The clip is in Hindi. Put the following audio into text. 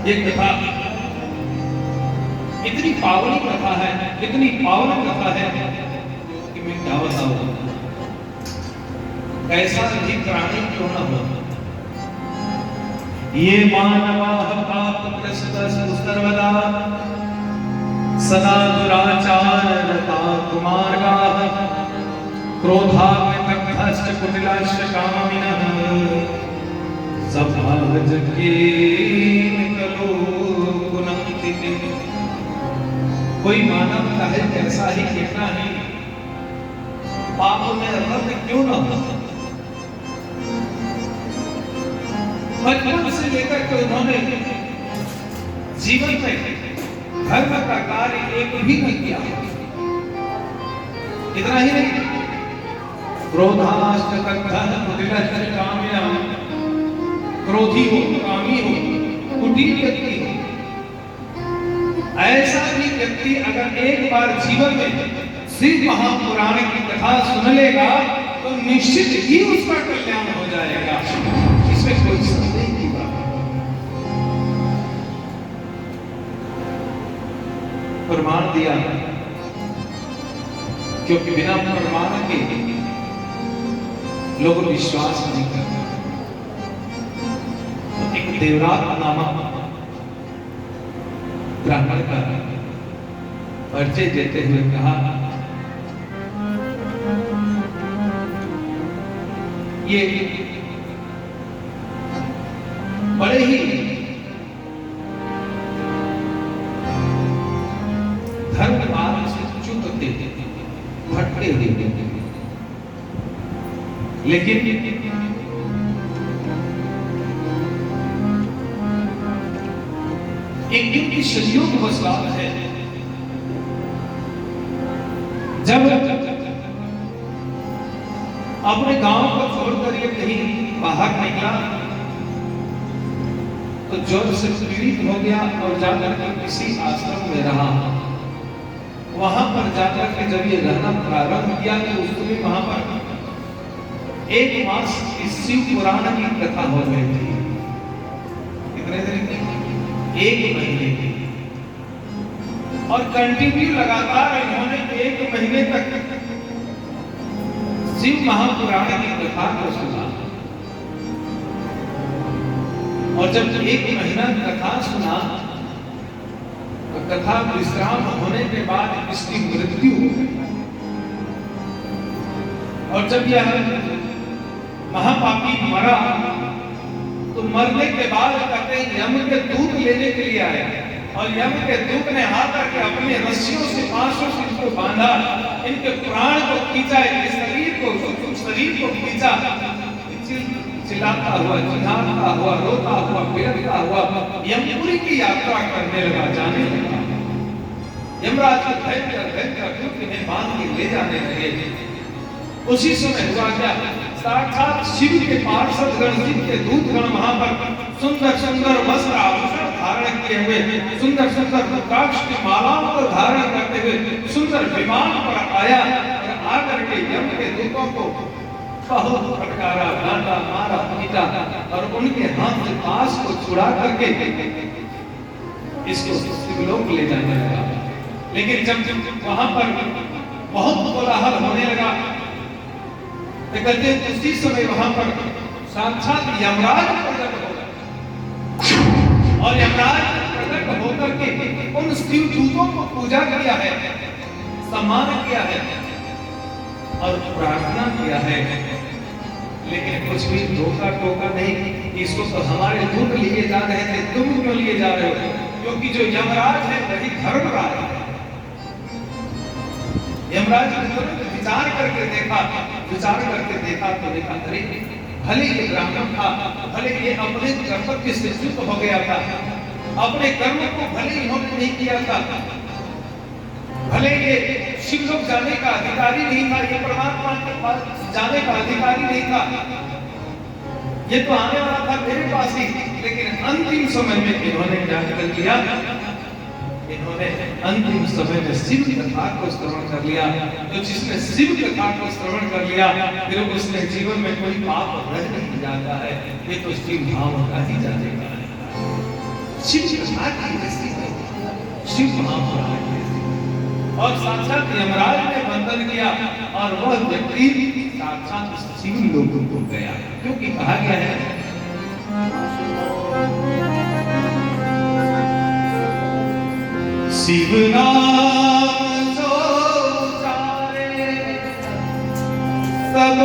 ये कथा इतनी पावनी कथा है, इतनी पावन कथा है कि मैं क्या बताऊं। ऐसा भी प्राणी क्यों न हो। ये मानवा पाप ग्रस्त सर्वदा सदा दुराचार रता कुमार्गा क्रोधाग्निदग्धश्च कुटिलाश्च कामिनः सभाजके निकलो गुणन्ति। कोई मानव चाहे कैसा ही कितना ही पाप में रत क्यों न हो। बचपन से लेकर के उन्होंने जीवन में धर्म का कार्य एक भी नहीं किया। इतना ही नहीं, क्रोधाश्च दग्धः कुटिलश्च कामिनः, क्रोधी हो, कामी हो, कुटिल व्यक्ति हो, ऐसा भी व्यक्ति अगर एक बार जीवन में शिव महापुराण की कथा सुन लेगा तो निश्चित ही उसका कल्याण हो जाएगा। इसमें कोई संदेह की बात नहीं। प्रमाण दिया, क्योंकि बिना प्रमाण के लोग विश्वास नहीं करते। तो एक देवरात नामक ब्राह्मण का परिचय देते हुए कहा, ये बड़े ही धर्म मार्ग से च्युत थे, भटके हुए, लेकिन एक दिन की सदियों की बात है, जब अपने गांव को छोड़कर ये कहीं बाहर निकला तो ज्वर से पीड़ित हो गया और जाकर के किसी आश्रम में रहा। वहां पर जाकर के जब ये रहना प्रारंभ किया तो उसमें वहां पर एक मास शिव पुराण की कथा हो रही थी। कितने दिन की? एक महीने की। और कंटिन्यू लगातार इन्होंने एक महीने तक शिव महापुराण की कथा को सुना। और जब एक महीना कथा सुना तो कथा विश्राम होने के बाद इसकी मृत्यु हो गई। और जब यह महापापी मरा तो मरने के बाद कहते यम के दूत लेने के लिए आया और यम के दूत ने हाथ करके अपने रस्सियों से पांचों से इनको बांधा, इनके प्राण को खींचा, इनके शरीर को खींचा, चिल्लाता हुआ, चिल्लाता हुआ, रोता हुआ, बिलखता हुआ यमपुरी की यात्रा करने लगा, जाने लगा। यमराज के भयंकर दूत इन्हें बांध के ले जाने लगे। उसी समय हुआ क्या, साक्षात शिव के पार्षद गण, शिव के दूतगण वहां पर सुंदर सुंदर वस्त्र आभूषण धारण किए हुए, सुंदर सुंदर रुद्राक्ष की मालाओं को धारण करते हुए सुंदर विमान पर आया और आकर के यम के दूतों को बहुत फटकारा, डांटा, मारा, पीटा और उनके हाथ से पास को छुड़ा करके इसको शिवलोक ले जाने लगा। लेकिन जब वहां पर बहुत कोलाहल होने लगा तो कहते उसी समय वहां पर साक्षात यमराज प्रकट हो गए और यमराज प्रकट होकर के उन शिव दूतों को पूजा किया है, सम्मान किया है और प्रार्थना किया है। लेकिन कुछ भी धोखा टोका नहीं। इसको तो हमारे दूत लिए जा रहे थे, तुम क्यों लिए जा रहे हो? क्योंकि जो यमराज है वही धर्मराज है। यमराज ने विचार करके देखा तो देखा अरे भले ये ब्राह्मण था, भले ये अपने कर्तव्य से च्युत हो गया था, अपने कर्म को भले इन्होंने नहीं किया था, भले ये शिवलोक जाने का अधिकारी नहीं था, ये परमात्मा के पास जाने का अधिकारी नहीं था, ये तो आने वाला था मेरे पास ही। लेकिन अंतिम समय में इन्होंने क्या कर लिया, इन्होंने अंतिम समय में शिव कथा को श्रवण कर लिया। तो जिसने शिव कथा को श्रवण कर लिया फिर उसने जीवन में कोई पाप रह नहीं जाता है, ये तो शिव भाव का ही जानेगा। शिव कथा की वैसी शिव महापुराण और साक्षात यमराज ने वंदन किया और वह व्यक्ति साक्षात शिव लोक को गया, क्योंकि कहा गया है शिव नाम जो उचारे तब